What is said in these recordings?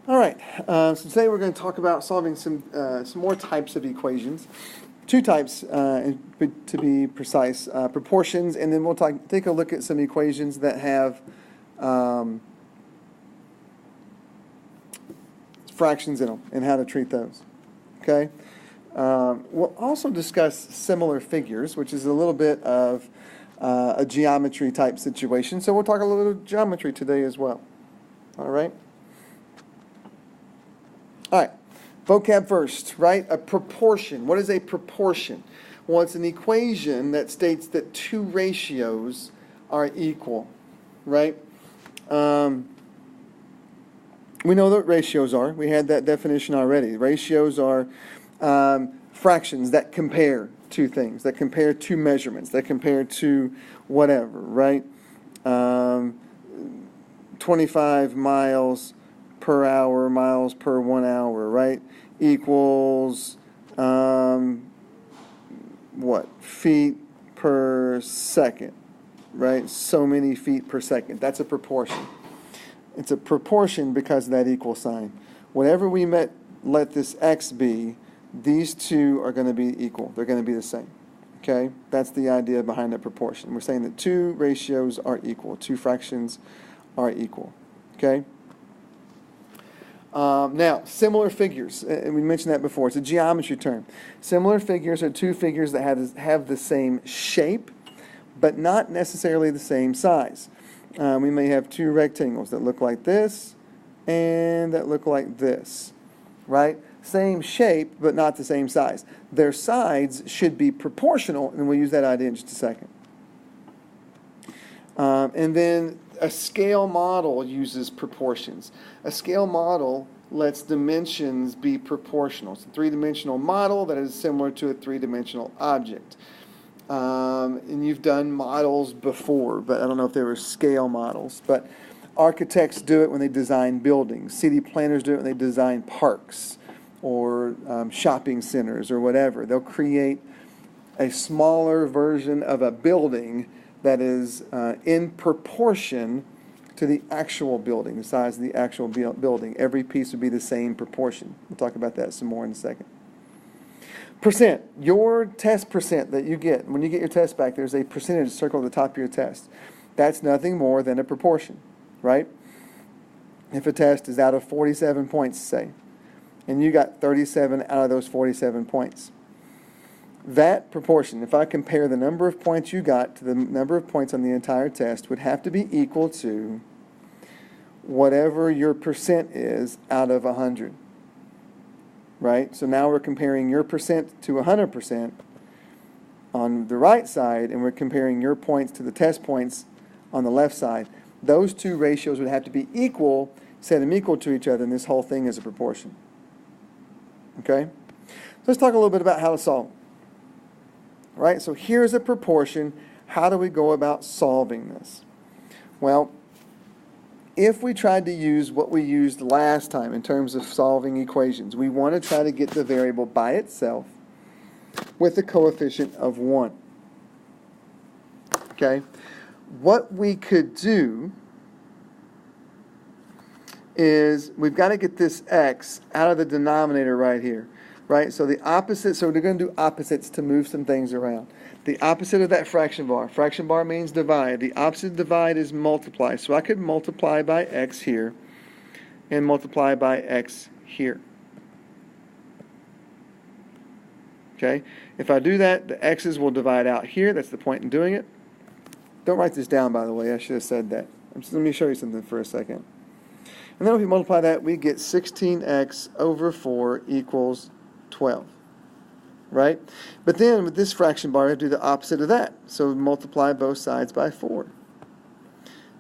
All right, so today we're going to talk about solving some more types of equations. Two types, to be precise, proportions, and then we'll take a look at some equations that have fractions in them and how to treat those. Okay? We'll also discuss similar figures, which is a little bit of a geometry type situation. So we'll talk a little bit of geometry today as well. All right? All right, vocab first, right? A proportion. What is a proportion? Well, it's an equation that states that two ratios are equal, right? We know what ratios are. We had that definition already. Ratios are fractions that compare two things, that compare two measurements, that compare to whatever, right? 25 miles per hour, miles per 1 hour, right? Equals, feet per second, right? So many feet per second. That's a proportion. It's a proportion because of that equal sign. Whatever we let this x be, these two are going to be equal. They're going to be the same. Okay? That's the idea behind that proportion. We're saying that two ratios are equal. Two fractions are equal. Okay? Now, similar figures, and we mentioned that before. It's a geometry term. Similar figures are two figures that have the same shape, but not necessarily the same size. We may have two rectangles that look like this and that look like this, right? Same shape, but not the same size. Their sides should be proportional, and we'll use that idea in just a second. And then a scale model uses proportions. A scale model lets dimensions be proportional. It's a three-dimensional model that is similar to a three-dimensional object. And you've done models before, but I don't know if they were scale models. But architects do it when they design buildings. City planners do it when they design parks or shopping centers or whatever. They'll create a smaller version of a building that is in proportion to the actual building, the size of the actual building. Every piece would be the same proportion. We'll talk about that some more in a second. Percent. Your test percent that you get, when you get your test back, there's a percentage circled at the top of your test. That's nothing more than a proportion, right? If a test is out of 47 points, say, and you got 37 out of those 47 points, that proportion, if I compare the number of points you got to the number of points on the entire test, would have to be equal to whatever your percent is out of 100. Right? So now we're comparing your percent to 100% on the right side, and we're comparing your points to the test points on the left side. Those two ratios would have to be equal, set them equal to each other, and this whole thing is a proportion. Okay? So let's talk a little bit about how to solve. Right? So here's a proportion. How do we go about solving this? Well, if we tried to use what we used last time in terms of solving equations, we want to try to get the variable by itself with a coefficient of 1. Okay? What we could do is we've got to get this x out of the denominator right here. Right? So the opposite, so we're going to do opposites to move some things around. The opposite of that fraction bar. Fraction bar means divide. The opposite of divide is multiply. So I could multiply by x here and multiply by x here. Okay? If I do that, the x's will divide out here. That's the point in doing it. Don't write this down, by the way. I should have said that. Let me show you something for a second. And then if we multiply that, we get 16x over 4 equals 12, right? But then with this fraction bar, we have to do the opposite of that. So multiply both sides by 4.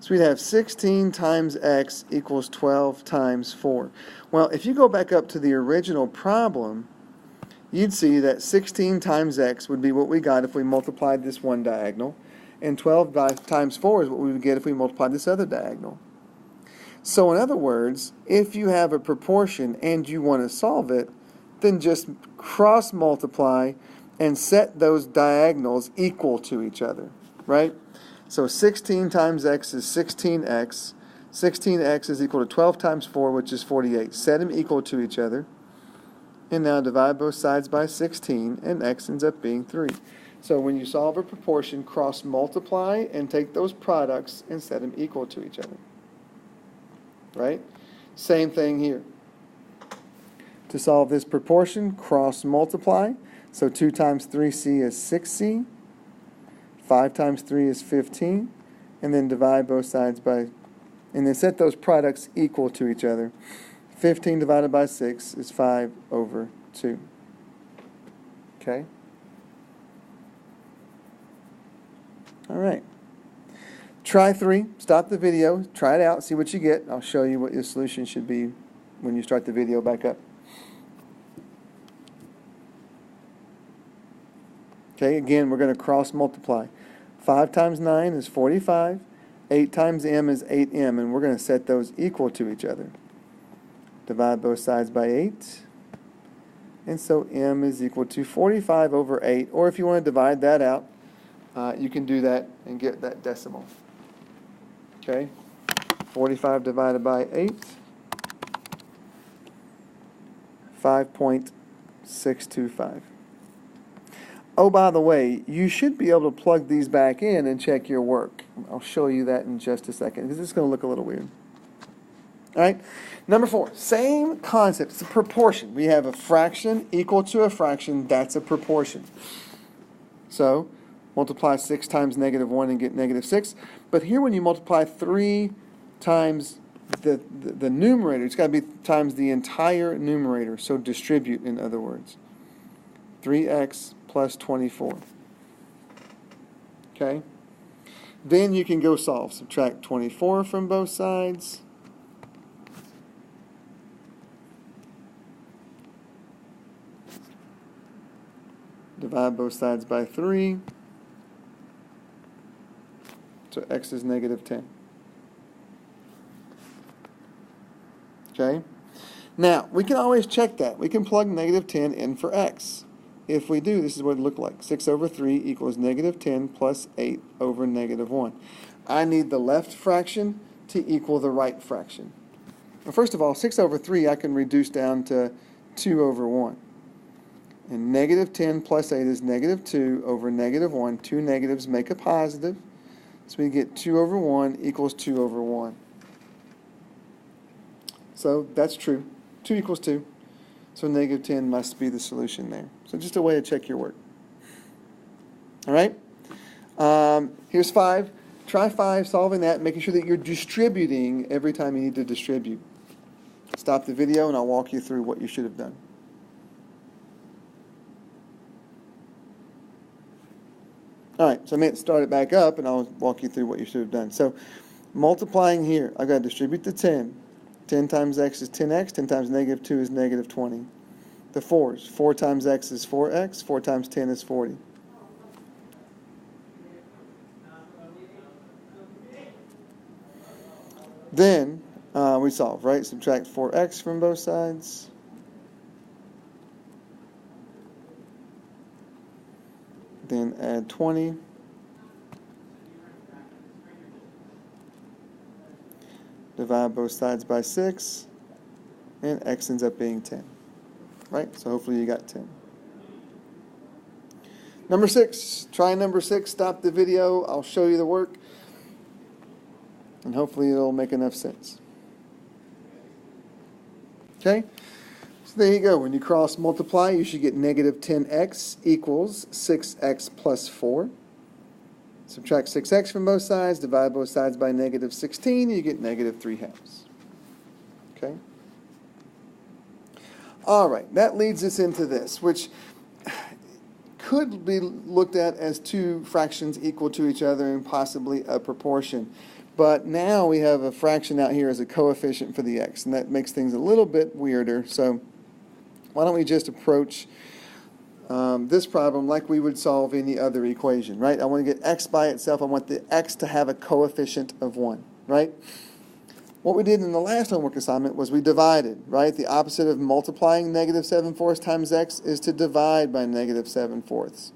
So we'd have 16 times x equals 12 times 4. Well, if you go back up to the original problem, you'd see that 16 times x would be what we got if we multiplied this one diagonal, and 12 times 4 is what we would get if we multiplied this other diagonal. So in other words, if you have a proportion and you want to solve it, then just cross-multiply and set those diagonals equal to each other, right? So 16 times x is 16x. 16x is equal to 12 times 4, which is 48. Set them equal to each other. And now divide both sides by 16, and x ends up being 3. So when you solve a proportion, cross multiply and take those products and set them equal to each other. Right? Same thing here. To solve this proportion, cross multiply. So 2 times 3c is 6c. 5 times 3 is 15. And then divide both sides by, and then set those products equal to each other. 15 divided by 6 is 5 over 2. Okay? All right. Try 3. Stop the video. Try it out. See what you get. I'll show you what your solution should be when you start the video back up. Okay, again, we're going to cross multiply. 5 times 9 is 45. 8 times m is 8m, and we're going to set those equal to each other. Divide both sides by 8. And so m is equal to 45 over 8. Or if you want to divide that out, you can do that and get that decimal. Okay? 45 divided by 8. 5.625. Oh, by the way, you should be able to plug these back in and check your work. I'll show you that in just a second, because it's going to look a little weird. All right? Number 4, same concept. It's a proportion. We have a fraction equal to a fraction. That's a proportion. So, multiply 6 times -1 and get -6. But here when you multiply 3 times the numerator, it's got to be times the entire numerator. So distribute, in other words. 3x plus 24. Okay? Then you can go solve. Subtract 24 from both sides. Divide both sides by 3. So x is -10. Okay? Now, we can always check that. We can plug -10 in for x. If we do, this is what it looked like. 6 over 3 equals -10 plus 8 over -1. I need the left fraction to equal the right fraction. Well, first of all, 6 over 3 I can reduce down to 2 over 1. And -10 plus 8 is -2 over -1. Two negatives make a positive. So we get 2 over 1 equals 2 over 1. So that's true. 2 equals 2. So -10 must be the solution there. So just a way to check your work. All right? Here's 5. Try 5, solving that, making sure that you're distributing every time you need to distribute. Stop the video and I'll walk you through what you should have done. All right, so I may start it back up and I'll walk you through what you should have done. So multiplying here, I've got to distribute the 10. 10 times x is 10x. 10 times -2 is -20. The 4s. 4 times x is 4x. 4 times 10 is 40. Then we solve, right? Subtract 4x from both sides. Then add 20. Divide both sides by 6, and x ends up being 10. Right? So hopefully you got 10. Number 6. Try number 6. Stop the video. I'll show you the work. And hopefully it'll make enough sense. Okay? So there you go. When you cross multiply, you should get -10x equals 6x plus 4. Subtract 6x from both sides, divide both sides by -16, and you get -3/2. Okay? All right, that leads us into this, which could be looked at as two fractions equal to each other and possibly a proportion. But now we have a fraction out here as a coefficient for the x, and that makes things a little bit weirder. So why don't we just approach this problem like we would solve any other equation, right? I want to get x by itself. I want the x to have a coefficient of 1, right? What we did in the last homework assignment was we divided, right? The opposite of multiplying -7/4 times x is to divide by -7/4,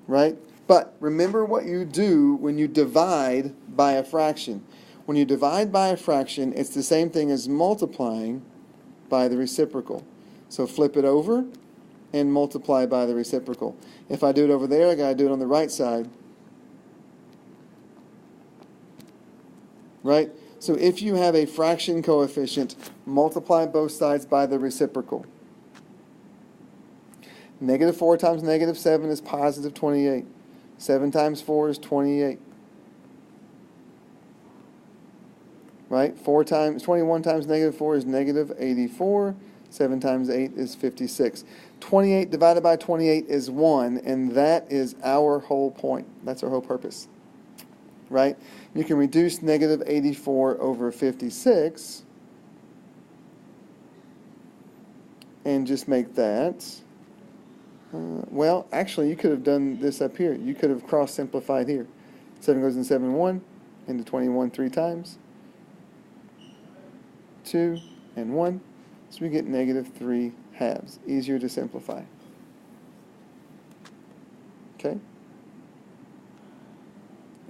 right? But remember what you do when you divide by a fraction. When you divide by a fraction, it's the same thing as multiplying by the reciprocal. So flip it over and multiply by the reciprocal. If I do it over there, I got to do it on the right side. Right? So if you have a fraction coefficient, multiply both sides by the reciprocal. Negative 4 times negative 7 is positive 28. 7 times 4 is 28. Right? 21 times negative 4 is negative 84. 7 times 8 is 56. 28 divided by 28 is 1, and that is our whole point. That's our whole purpose. Right? You can reduce negative 84 over 56 and just make that. Well, actually, you could have done this up here. You could have cross-simplified here. 7 goes in 7, 1, into 21 3 times. 2 and 1. So we get negative 3 halves. Easier to simplify. Okay?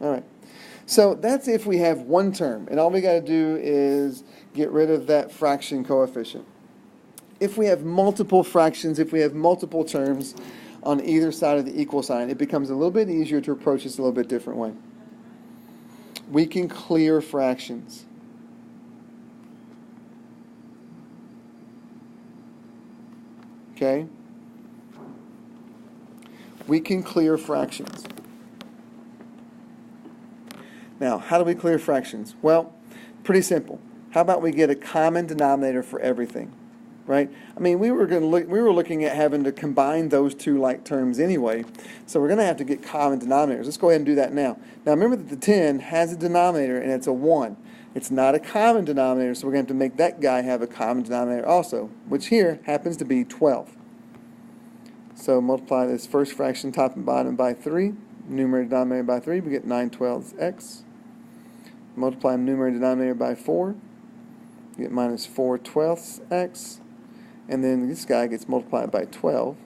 All right. So that's if we have one term, and all we got to do is get rid of that fraction coefficient. If we have multiple fractions, if we have multiple terms on either side of the equal sign, it becomes a little bit easier to approach this a little bit different way. We can clear fractions. Okay? We can clear fractions. Now, how do we clear fractions? Well, pretty simple. How about we get a common denominator for everything, right? I mean, we were looking at having to combine those two like terms anyway, so we're going to have to get common denominators. Let's go ahead and do that now. Now, remember that the 10 has a denominator, and it's a 1. It's not a common denominator, so we're going to have to make that guy have a common denominator also, which here happens to be 12. So multiply this first fraction top and bottom by 3, numerator denominator by 3, we get 9/12 x. Multiply numerator denominator by 4, you get minus 4/12 x. And then this guy gets multiplied by 12,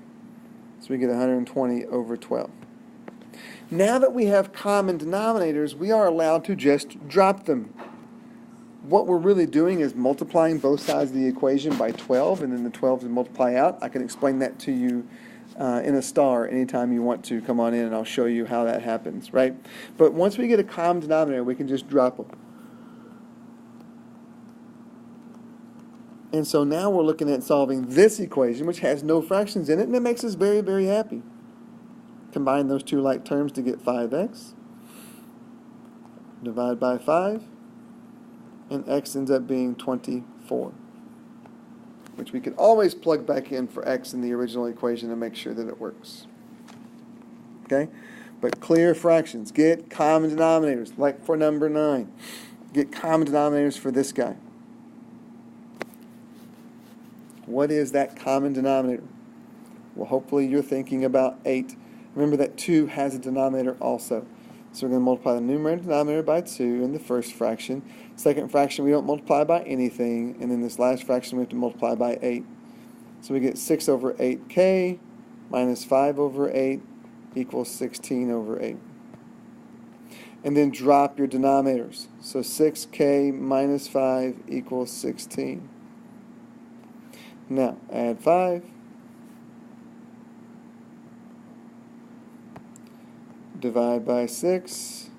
so we get 120 over 12. Now that we have common denominators, we are allowed to just drop them. What we're really doing is multiplying both sides of the equation by 12, and then the 12 to multiply out. I can explain that to you in a star anytime you want to come on in, and I'll show you how that happens, right? But once we get a common denominator, we can just drop them. And so now we're looking at solving this equation, which has no fractions in it, and it makes us very, very happy. Combine those two like terms to get 5x. Divide by 5. And x ends up being 24, which we could always plug back in for x in the original equation and make sure that it works. Okay? But clear fractions. Get common denominators, like for number 9. Get common denominators for this guy. What is that common denominator? Well, hopefully you're thinking about 8. Remember that 2 has a denominator also. So we're going to multiply the numerator and denominator by 2 in the first fraction. Second fraction, we don't multiply by anything. And then this last fraction, we have to multiply by 8. So we get 6 over 8k minus 5 over 8 equals 16 over 8. And then drop your denominators. So 6k minus 5 equals 16. Now, add 5. Divide by 6.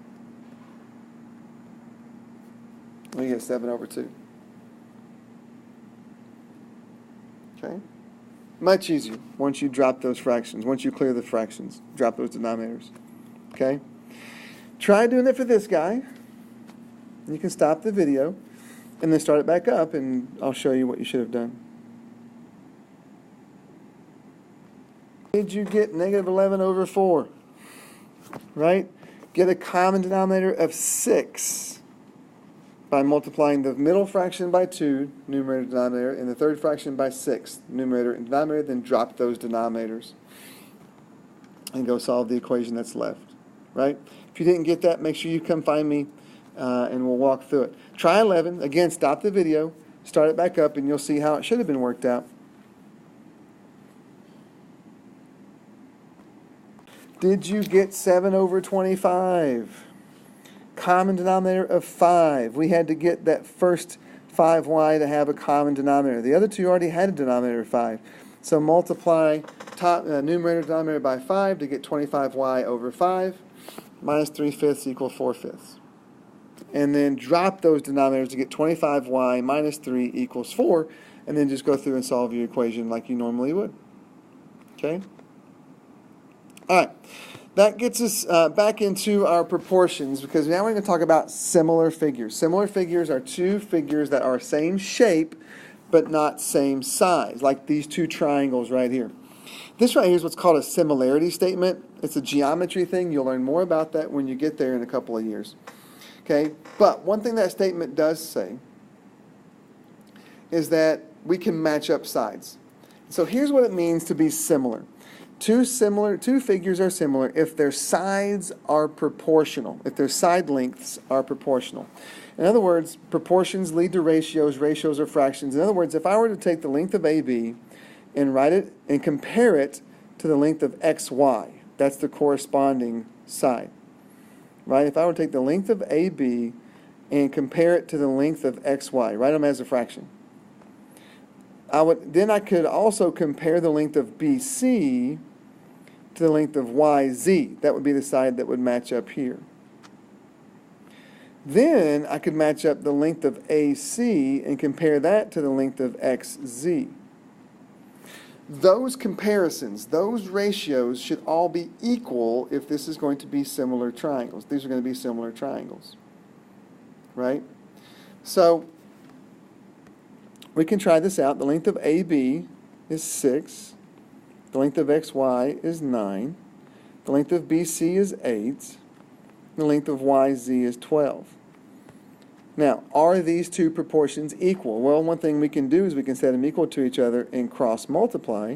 We get 7 over 2. Okay? Much easier once you drop those fractions. Once you clear the fractions, drop those denominators. Okay? Try doing it for this guy. You can stop the video and then start it back up, and I'll show you what you should have done. Did you get negative 11 over 4? Right? Get a common denominator of 6 by multiplying the middle fraction by 2, numerator and denominator, and the third fraction by 6, numerator and denominator, then drop those denominators and go solve the equation that's left. Right? If you didn't get that, make sure you come find me and we'll walk through it. Try 11. Again, stop the video, start it back up, and you'll see how it should have been worked out. Did you get 7 over 25? Common denominator of 5. We had to get that first 5y to have a common denominator. The other two already had a denominator of 5. So multiply numerator denominator by 5 to get 25y over 5. Minus 3/5 equals 4/5. And then drop those denominators to get 25y minus 3 equals 4. And then just go through and solve your equation like you normally would. Okay? All right. That gets us back into our proportions, because now we're going to talk about similar figures. Similar figures are two figures that are same shape but not same size, like these two triangles right here. This right here is what's called a similarity statement. It's a geometry thing. You'll learn more about that when you get there in a couple of years. Okay? But one thing that statement does say is that we can match up sides. So here's what it means to be similar. Two figures are similar if their sides are proportional, if their side lengths are proportional. In other words, proportions lead to ratios, ratios are fractions. In other words, if I were to take the length of AB and write it and compare it to the length of XY, that's the corresponding side. Right? If I were to take the length of AB and compare it to the length of XY, write them as a fraction. Then I could also compare the length of BC to the length of YZ. That would be the side that would match up here. Then I could match up the length of AC and compare that to the length of XZ. Those comparisons, those ratios should all be equal if this is going to be similar triangles. These are going to be similar triangles. Right? So we can try this out. The length of AB is 6. The length of XY is 9. The length of BC is 8. The length of YZ is 12. Now, are these two proportions equal? Well, one thing we can do is we can set them equal to each other and cross multiply.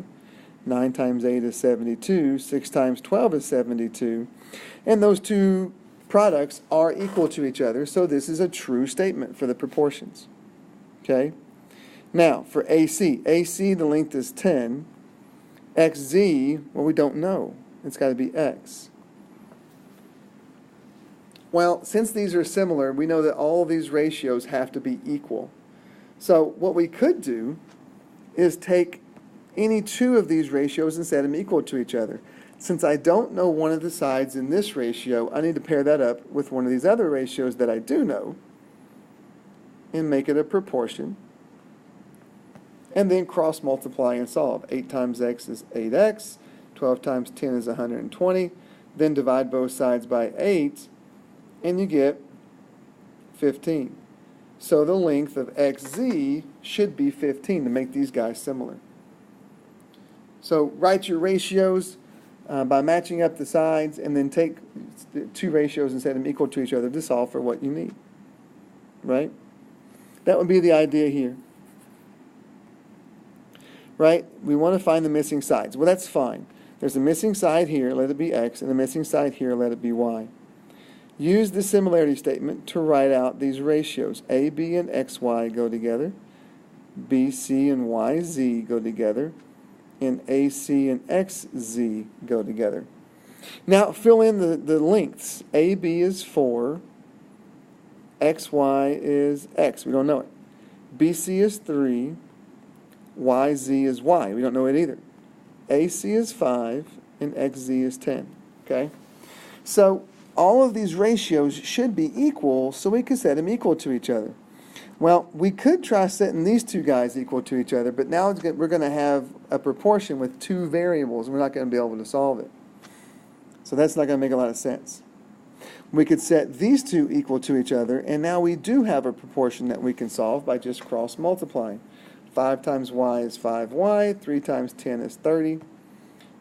9 times 8 is 72. 6 times 12 is 72. And those two products are equal to each other, so this is a true statement for the proportions. Okay? Now, for AC, the length is 10. XZ, well, we don't know. It's got to be X. Well, since these are similar, we know that all of these ratios have to be equal. So what we could do is take any two of these ratios and set them equal to each other. Since I don't know one of the sides in this ratio, I need to pair that up with one of these other ratios that I do know and make it a proportion. And then cross multiply and solve. 8 times x is 8x. 12 times 10 is 120. Then divide both sides by 8, and you get 15. So the length of XZ should be 15 to make these guys similar. So write your ratios by matching up the sides, and then take two ratios and set them equal to each other to solve for what you need. Right? That would be the idea here. Right? We want to find the missing sides. Well, that's fine. There's a missing side here, let it be x, and a missing side here, let it be y. Use the similarity statement to write out these ratios. AB and XY go together. BC and YZ go together. And AC and XZ go together. Now, fill in the lengths. AB is 4. XY is X. We don't know it. BC is 3. YZ is Y. We don't know it either. AC is 5. And XZ is 10. Okay? So, all of these ratios should be equal, so we can set them equal to each other. Well, we could try setting these two guys equal to each other, but now we're going to have a proportion with two variables, and we're not going to be able to solve it. So that's not going to make a lot of sense. We could set these two equal to each other, and now we do have a proportion that we can solve by just cross multiplying. 5 times y is 5y, 3 times 10 is 30.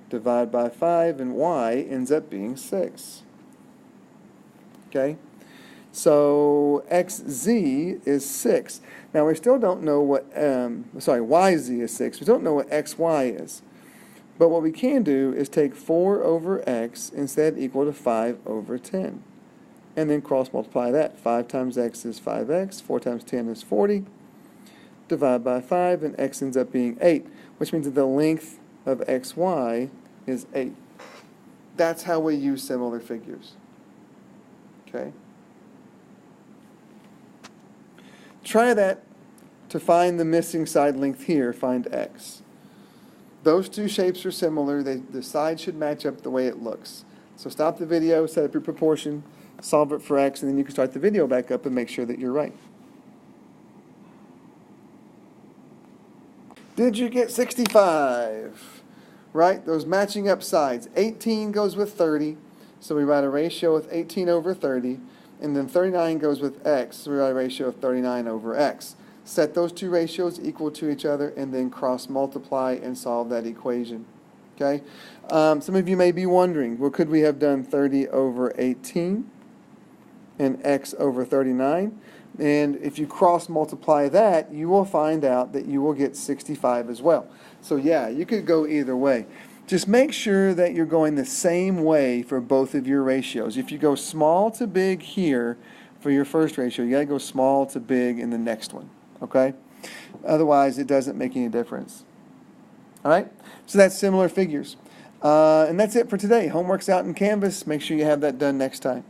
Divide by 5, and y ends up being 6. Okay? So xz is 6. Now we still don't know what, yz is 6. We don't know what xy is. But what we can do is take 4 over x and set it equal to 5 over 10. And then cross multiply that. 5 times x is 5x. 4 times 10 is 40. Divide by 5, and x ends up being 8, which means that the length of xy is 8. That's how we use similar figures. Okay? Try that to find the missing side length here, find x. Those two shapes are similar. The sides should match up the way it looks. So stop the video, set up your proportion, solve it for x, and then you can start the video back up and make sure that you're right. Did you get 65? Right? Those matching up sides. 18 goes with 30, so we write a ratio with 18 over 30, and then 39 goes with x, so we write a ratio of 39 over x. Set those two ratios equal to each other, and then cross multiply and solve that equation. Okay? Some of you may be wondering, well, could we have done 30 over 18 and x over 39? And if you cross multiply that, you will find out that you will get 65 as well. So yeah, you could go either way. Just make sure that you're going the same way for both of your ratios. If you go small to big here for your first ratio, you got to go small to big in the next one. Okay? Otherwise, it doesn't make any difference. All right? So that's similar figures. And that's it for today. Homework's out in Canvas. Make sure you have that done next time.